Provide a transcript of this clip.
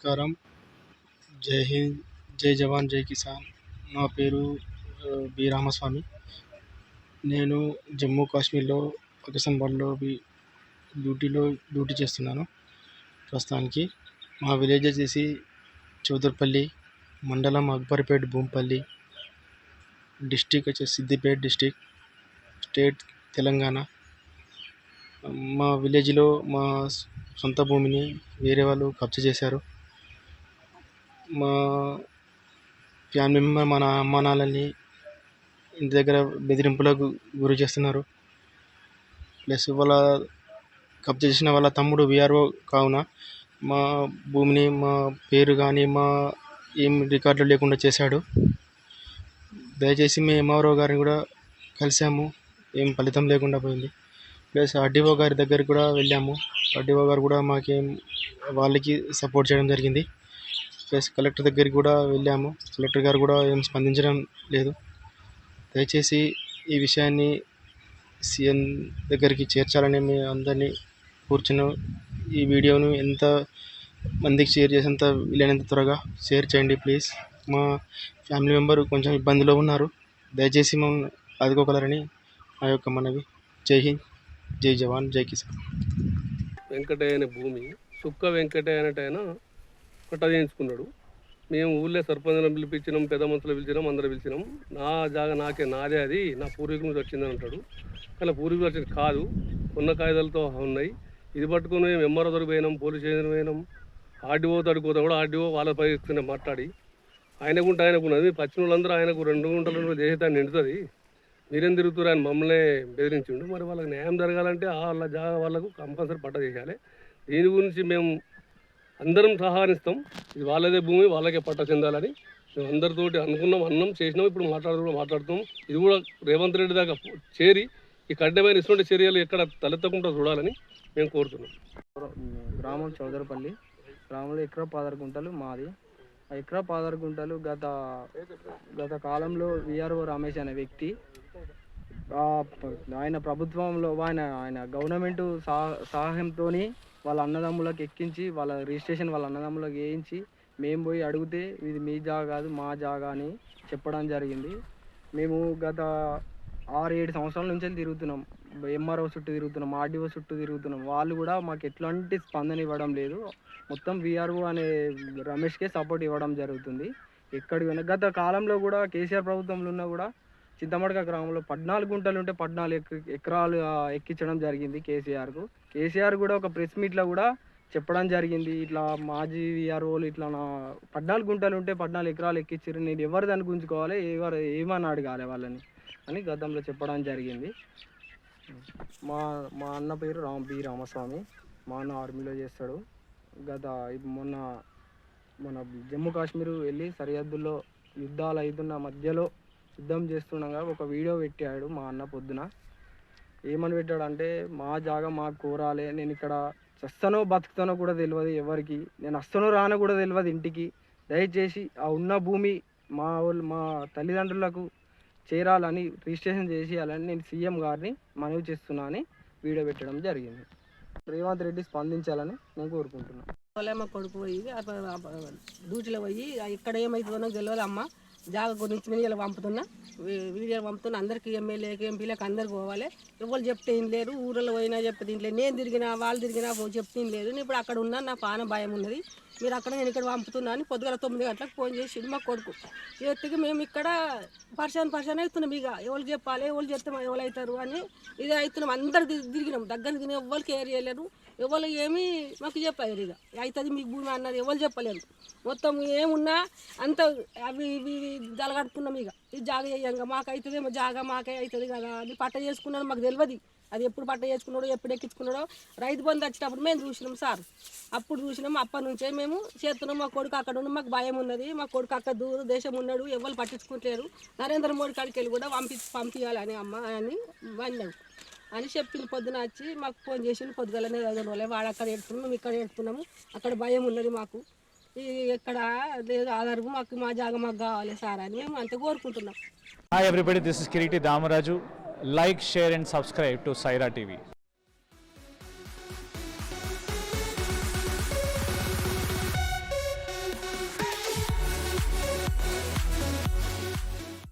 నమస్కారం. జై హింద్, జై జవాన్, జై కిసాన్. నా పేరు బి రామస్వామి. నేను జమ్మూ కాశ్మీర్లో పాకిస్తాన్లో డ్యూటీ చేస్తున్నాను ప్రస్తుతానికి. మా విలేజ్ వచ్చేసి చౌదర్పల్లి, మండలం అక్బర్పేట్, భూంపల్లి, డిస్టిక్ వచ్చేసి సిద్దిపేట డిస్టిక్, స్టేట్ తెలంగాణ. మా విలేజ్లో మా సొంత భూమిని వేరే వాళ్ళు కబ్జా చేశారు. మా ఫ్యామిలీ మెంబర్ మన అమ్మ నాన్నల్ని ఇంటి దగ్గర బెదిరింపులకు గురి చేస్తున్నారు. ప్లస్ వాళ్ళ కబ్జా చేసిన వాళ్ళ తమ్ముడు విఆర్ఓ కావున మా భూమిని, మా పేరు కానీ మా ఏం రికార్డులు లేకుండా చేశాడు. దయచేసి మేము ఎంఆర్ఓ గారిని కూడా కలిసాము, ఏం ఫలితం లేకుండా పోయింది. ప్లస్ ఆర్డీఓ గారి దగ్గరికి కూడా వెళ్ళాము. ఆర్డీఓ గారు కూడా మాకేం వాళ్ళకి సపోర్ట్ చేయడం జరిగింది. ప్లస్ కలెక్టర్ దగ్గరికి కూడా వెళ్ళాము. కలెక్టర్ గారు కూడా ఏం స్పందించడం లేదు. దయచేసి ఈ విషయాన్ని సీఎం దగ్గరికి చేర్చాలని మేము అందరినీ కూర్చున్నాం. ఈ వీడియోను ఎంత మందికి షేర్ చేసేంత వీలైనంత త్వరగా షేర్ చేయండి ప్లీజ్. మా ఫ్యామిలీ మెంబరు కొంచెం ఇబ్బందిలో ఉన్నారు. దయచేసి మమ్మల్ని ఆదుకోగలరని మా యొక్క మనవి. జై హింద్, జై జవాన్, జై కిసాన్. వెంకటయ్య అనే భూమి సుక్క వెంకటయ్య అనేటైనా పట్టా చేయించుకున్నాడు. మేము ఊళ్ళో సర్పంచ్లను పిలిపించినాం, పెద్ద మనుషులు పిలిచినాం, అందరూ పిలిచినాం. నా జాగా నాదే, అది నా పూర్వీకుల నుంచి వచ్చిందని అంటాడు. కానీ పూర్వీకులు వచ్చింది కాదు, ఉన్న కాగితాలతో ఉన్నాయి. ఇది పట్టుకుని మేము ఎంఆర్ఓ దగ్గరికి పోయినాం, పోలీస్ స్టేషన్ పోయినాం, ఆర్డీఓ తడిపోతాం కూడా. ఆర్డీఓ వాళ్ళ పై మాట్లాడి ఆయనకున్నది పచ్చిన వాళ్ళందరూ ఆయనకు 2 గుంటలు చేసేదాన్ని నిండుతుంది, మీరేం తిరుగుతారు అని మమ్మల్ని బెదిరించిండు. మరి వాళ్ళకి న్యాయం జరగాలంటే వాళ్ళ జాగా వాళ్ళకు కంపల్సరీ పట్ట చేయాలి. దీని గురించి మేము అందరం సహకరిస్తాం. ఇది వాళ్ళదే భూమి, వాళ్ళకే పట్ట చెందాలని మేము అందరితోటి అన్నాం, చేసినాం. ఇప్పుడు మాట్లాడుతాం. ఇది కూడా రేవంత్ రెడ్డి దాకా చేరి ఈ కఠినమైన ఇటువంటి చర్యలు ఎక్కడ తలెత్తకుండా చూడాలని మేము కోరుతున్నాం. గ్రామం చౌదరపల్లి. గ్రామంలో ఎకరా 16 గుంటలు మాది. ఆ ఎకరా 16 గుంటలు గత కాలంలో విఆర్ఓ రమేష్ అనే వ్యక్తి ఆయన ప్రభుత్వంలో ఆయన గవర్నమెంట్ సహాయంతో వాళ్ళ అన్నదమ్ములకు ఎక్కించి వాళ్ళ రిజిస్ట్రేషన్ వాళ్ళ అన్నదమ్ములకు వేయించి మేము పోయి అడిగితే ఇది మీ జాగా కాదు మా జాగా అని చెప్పడం జరిగింది. మేము గత 6-7 సంవత్సరాల నుంచి తిరుగుతున్నాం. ఎంఆర్ఓ చుట్టూ తిరుగుతున్నాం, ఆర్డీఓ చుట్టూ తిరుగుతున్నాం. వాళ్ళు కూడా మాకు ఎట్లాంటి స్పందన ఇవ్వడం లేదు. మొత్తం విఆర్ఓ అనే రమేష్కే సపోర్ట్ ఇవ్వడం జరుగుతుంది. ఎక్కడికి గత కాలంలో కూడా కేసీఆర్ ప్రభుత్వంలో ఉన్నా కూడా చింతమడక గ్రామంలో 14 గుంటలు ఉంటే 14 ఎకరాలు ఎక్కించడం జరిగింది కేసీఆర్కు. కేసీఆర్ కూడా ఒక ప్రెస్ మీట్లో కూడా చెప్పడం జరిగింది, ఇట్లా మాజీ విఆర్ఓలు ఇట్లా 14 గుంటలు ఉంటే 14 ఎకరాలు ఎక్కించారు, నేను ఎవరు దాన్ని గుంజుకోవాలి, ఏమని అడగాలి వాళ్ళని అని గతంలో చెప్పడం జరిగింది. మా అన్న పేరు బి రామస్వామి. మా అన్న ఆర్మీలో చేస్తాడు. మన జమ్మూ కాశ్మీర్ వెళ్ళి సరిహద్దుల్లో యుద్ధాలు అవుతున్న మధ్యలో యుద్ధం చేస్తుండగా ఒక వీడియో పెట్టాడు మా అన్న పొద్దున. ఏమని పెట్టాడంటే, మా జాగా మాకు కోరాలి, నేను ఇక్కడ చస్తానో బతుకుతానో కూడా తెలియదు ఎవరికి, నేను వస్తానో రానో కూడా తెలియదు ఇంటికి, దయచేసి ఆ ఉన్న భూమి మా తల్లిదండ్రులకు చేరాలని రిజిస్ట్రేషన్ చేసేయాలని నేను సీఎం గారిని మనవి చేస్తున్నా అని వీడియో పెట్టడం జరిగింది. రేవంత్ రెడ్డి స్పందించాలని నేను కోరుకుంటున్నాను. మా కొడుకు పోయి డ్యూటీలో పోయి ఇక్కడ ఏమవుతుందో తెలియదు అమ్మ, జాగా గురించి నేను ఇలా వీడియోలు పంపుతున్నా. అందరికీ ఎమ్మెల్యేకి ఎంపీలకు అందరికి పోవాలి, ఎవరు చెప్తే ఏం లేరు. ఊళ్ళో పోయినా చెప్తే దీంట్లో నేను తిరిగినా వాళ్ళు తిరిగినా చెప్తే ఏం లేదు. నేను ఇప్పుడు అక్కడ ఉన్నా, నా పాన భయం ఉన్నది, మీరు అక్కడ నేను ఇక్కడ పంపుతున్నా అని పొద్దుగల 9 గంటలకు ఫోన్ చేసి మా కొడుకు ఎత్తికి మేము ఇక్కడ పరిశాన్ అవుతున్నాం. ఇక ఎవరు చెప్పాలి, ఎవరు చెప్తే ఎవరు అవుతారు అని ఇది అవుతున్నాం. అందరు తిరిగినాం, దగ్గర తిని ఎవరు కేర్ చేయలేరు, ఎవరు ఏమీ మాకు చెప్పారు. ఇక అవుతుంది మీకు భూమి అన్నది ఎవరు చెప్పలేరు. మొత్తం ఏమున్నా అంత అవి ఇవి జలగడుతున్నాం. ఇక ఇది జాగ చేయంగా మాకు అవుతుందేమో, జాగా మాకే అవుతుంది కదా అది పట్ట చేసుకున్నాడు మాకు తెలియదు. అది ఎప్పుడు పట్ట చేసుకున్నాడో ఎప్పుడు ఎక్కించుకున్నాడో రైతు బంధు వచ్చినప్పుడు మేము చూసినాం సార్, అప్పుడు చూసినాం. అప్పటి నుంచే మేము చేస్తున్నాం. మా కొడుకు అక్కడ ఉండి మాకు భయం ఉన్నది, మా కొడుకు అక్కడ దూర దేశం ఉన్నాడు, ఎవరు పట్టించుకుంటలేరు, నరేంద్ర మోడీ కాడికి వెళ్ళి కూడా పంపించాలని అమ్మ అని అన్నాడు అని చెప్పింది. పొద్దున వచ్చి మాకు ఫోన్ చేసింది, పొద్దుగలనే చదవలే వాడు అక్కడ ఏడుతున్నాం, మేము ఇక్కడ ఏడుతున్నాము, అక్కడ భయం ఉన్నది మాకు, ఎక్కడ లేదు ఆధారం, మా జాగా మాకు కావాలి సార్ అని మేము అంతే కోరుకుంటున్నాం. Hi everybody, this is Kiriti Damaraju. Like, share and subscribe to Saira TV.